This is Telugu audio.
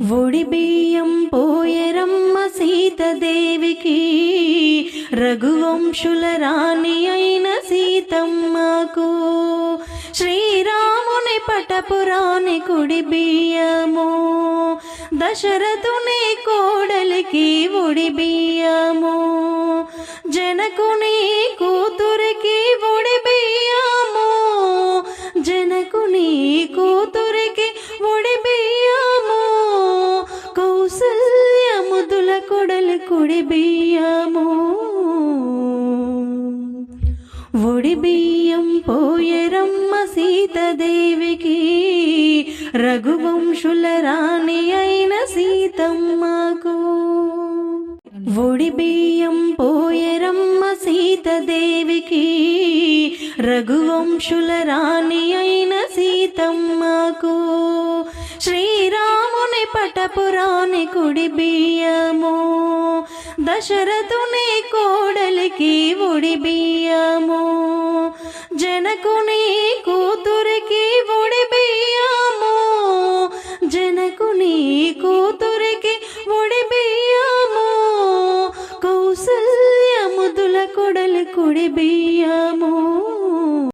ఒడి బియ్యం పోయరమ్మ సీతదేవికి, రఘువంశుల రాణి అయిన సీతమ్మకు. శ్రీరాముని పటపురాణి కుడి బియ్యము, దశరథుని కోడలికి ఒడి బియ్యము, జనకుని కూతురికి ఒడి బియ్యము, జనకుని కూతురికి ఒడి బియ్యము, కౌసల్యముదుల కొడలి కుడి బియ్యము. ఒడి బియ్యం పోయరమ్మ సీతదేవికి, రఘువంశుల రాణి అయిన సీతమ్మకు. ఒడి బియ్యం పోయరమ్మ సీతదేవికి, రఘువంశుల రాణి అయిన సీతమ్మకు. శ్రీరాముని పటపురాణి కుడి బియ్యము, దశరథుని కోడలికి ఒడి బియ్యము.